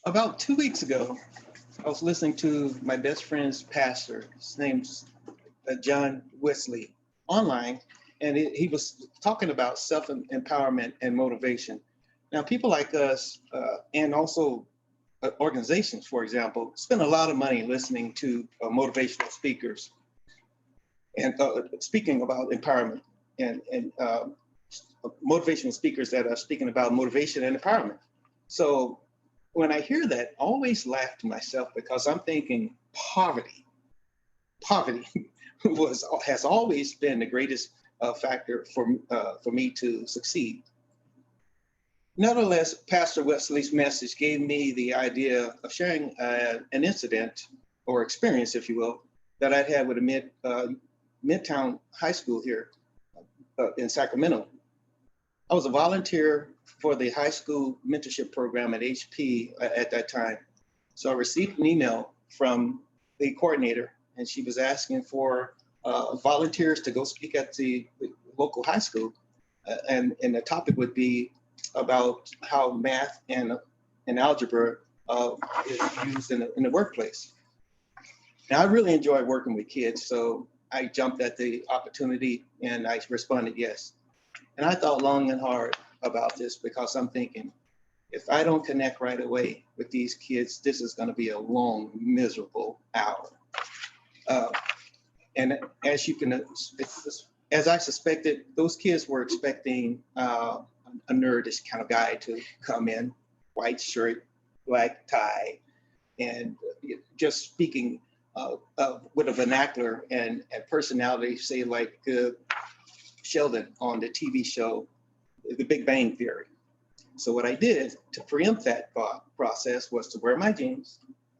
About 2 weeks ago, I was listening to my best friend's pastor. His name's John Wesley online, and he was talking about self-empowerment and motivation. Now, people like us, and also organizations, for example, spend a lot of money listening to motivational speakers and speaking about empowerment and motivational speakers that are speaking about motivation and empowerment. So when I hear that, I always laugh to myself because I'm thinking poverty has always been the greatest factor for me to succeed. Nevertheless, Pastor Wesley's message gave me the idea of sharing an incident or experience, if you will, that I'd had with a Midtown High School here in Sacramento. I was a volunteer for the high school mentorship program at HP at that time. So I received an email from the coordinator, and she was asking for volunteers to go speak at the local high school. And the topic would be about how math and algebra is used in the workplace. Now, I really enjoy working with kids, so I jumped at the opportunity and I responded yes. And I thought long and hard about this because I'm thinking, if I don't connect right away with these kids, this is going to be a long, miserable hour. And as you can, as I suspected, those kids were expecting a nerdish kind of guy to come in, white shirt, black tie, and just speaking with a vernacular and personality, say like Sheldon on the TV show, The Big Bang Theory. So what I did to preempt that process was to wear my jeans,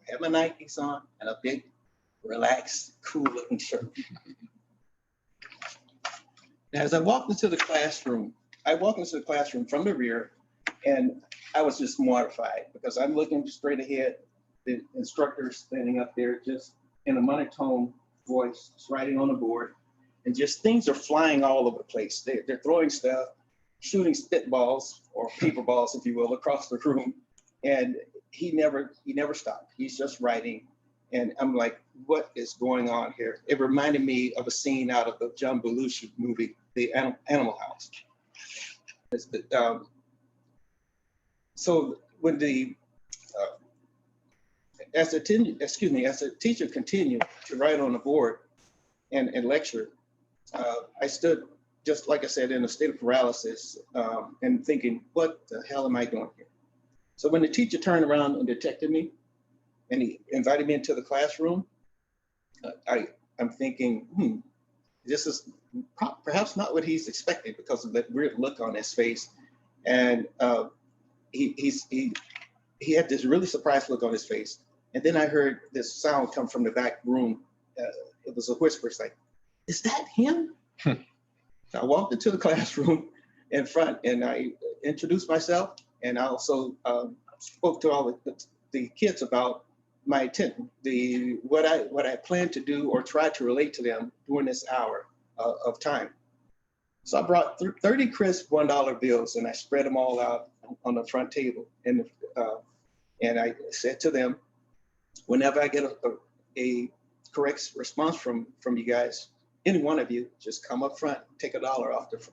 have my Nikes on, and a big, relaxed, cool-looking shirt. Now, as I walked into the classroom from the rear, and I was just mortified because I'm looking straight ahead. The instructor standing up there just in a monotone voice, just writing on the board, and just things are flying all over the place. They're throwing stuff, shooting spitballs or paper balls, if you will, across the room. And he never stopped. He's just writing. And I'm like, what is going on here? It reminded me of a scene out of the John Belushi movie, The Animal House. So when as the teacher continued to write on the board and lecture, I stood, just like I said, in a state of paralysis and thinking, what the hell am I doing here? So when the teacher turned around and detected me and he invited me into the classroom, I'm thinking, this is perhaps not what he's expecting because of that weird look on his face. And he had this really surprised look on his face. And then I heard this sound come from the back room. It was a whisper. It's like, is that him? So I walked into the classroom in front and I introduced myself. And I also spoke to all the kids about my intent, what I plan to do or try to relate to them during this hour of time. So I brought 30 crisp $1 bills and I spread them all out on the front table. And I said to them, whenever I get a correct response from you guys, any one of you, just come up front, take $1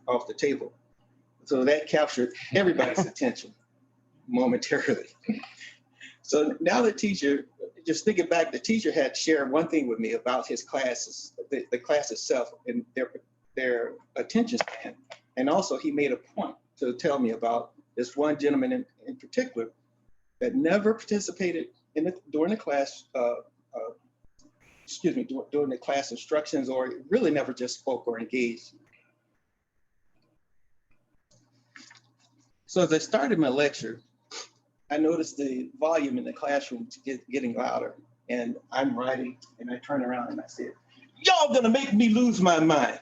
off the table. So that captured everybody's attention momentarily. So now the teacher, just thinking back, the teacher had shared one thing with me about his classes, the class itself and their attention span. And also he made a point to tell me about this one gentleman in particular that never participated during the class, during the class instructions, or really never just spoke or engaged. So as I started my lecture, I noticed the volume in the classroom getting louder, and I'm writing, and I turn around and I said, "Y'all gonna make me lose my mind."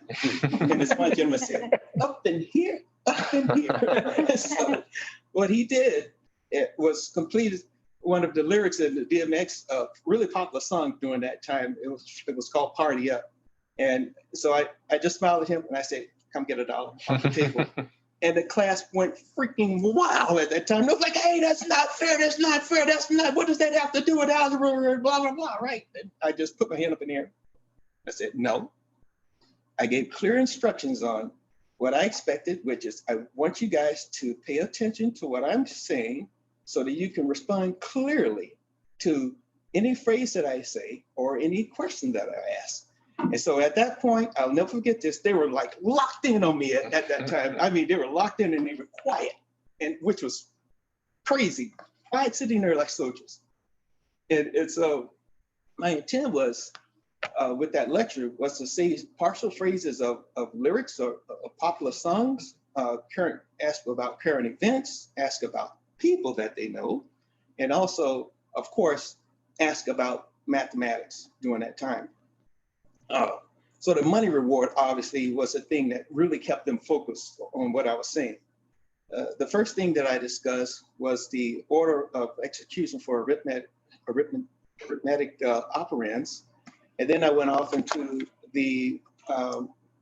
And this one gentleman said, up in here. And so what he did, it was completed one of the lyrics in the DMX, really popular song during that time. It was called "Party Up." And so I just smiled at him and I said, "Come get $1 off the table." And the class went freaking wild at that time. It was like, hey, that's not fair. That's not fair. That's not, what does that have to do with algebra? Blah, blah, blah, right? And I just put my hand up in the air. I said, no. I gave clear instructions on what I expected, which is I want you guys to pay attention to what I'm saying so that you can respond clearly to any phrase that I say or any question that I ask. And so at that point, I'll never forget this, they were like locked in on me at that time. I mean, they were locked in and they were quiet, and which was crazy, quiet sitting there like soldiers. And so my intent was, with that lecture, was to say partial phrases of lyrics or popular songs, ask about current events, ask about people that they know, and also, of course, ask about mathematics during that time. So the money reward obviously was a thing that really kept them focused on what I was saying. The first thing that I discussed was the order of execution for arithmetic operands. And then I went off into the,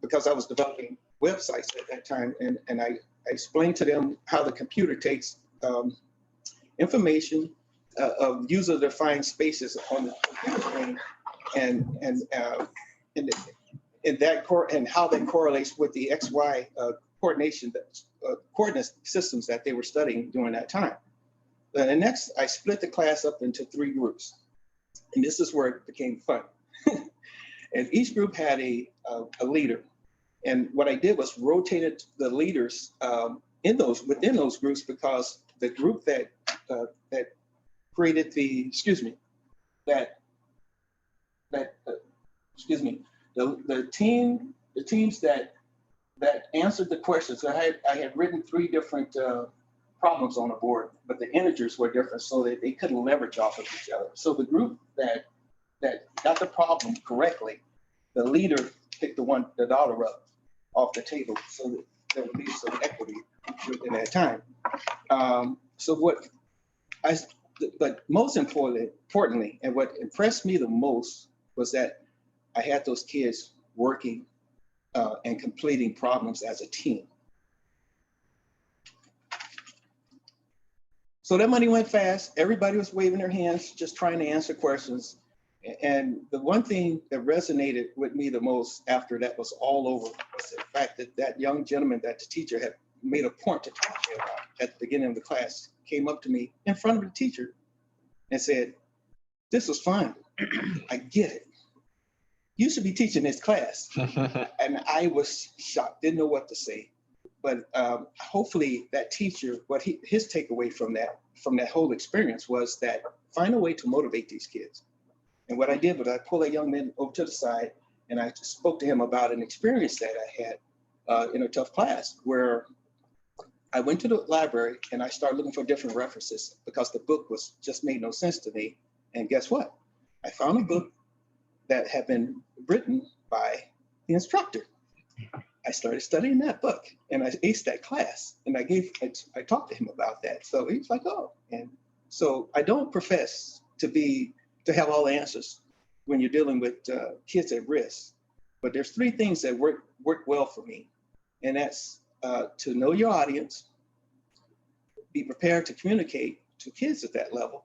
because I was developing websites at that time, and I explained to them how the computer takes information of user-defined spaces on the computer screen and how that correlates with the XY coordinate systems that they were studying during that time. And next, I split the class up into 3 groups. And this is where it became fun. And each group had a leader. And what I did was rotated the leaders within those groups, because the group that created the, the teams that answered the questions. I had written 3 different problems on the board, but the integers were different, so that they couldn't leverage off of each other. So the group that got the problem correctly, the leader picked the dollar up off the table, so that there would be some equity within that time. But most importantly, and what impressed me the most was that I had those kids working and completing problems as a team. So that money went fast. Everybody was waving their hands, just trying to answer questions. And the one thing that resonated with me the most after that was all over was the fact that that young gentleman that the teacher had made a point to talk to me about at the beginning of the class came up to me in front of the teacher and said, "This was fun. I get it. You should be teaching this class." And I was shocked, didn't know what to say. But hopefully that teacher, his takeaway from that whole experience was that find a way to motivate these kids. And what I did was I pulled that young man over to the side and I spoke to him about an experience that I had in a tough class, where I went to the library and I started looking for different references because the book just made no sense to me. And guess what? I found a book that had been written by the instructor. I started studying that book and I aced that class, and I talked to him about that. So he was like, "Oh," and so I don't profess to have all the answers when you're dealing with kids at risk, but there's 3 things that work well for me, and that's to know your audience, be prepared to communicate to kids at that level,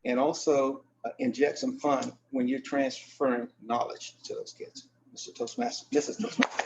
and also inject some fun when you're transferring knowledge to those kids. Mr. Toastmaster, Mrs. Toastmaster.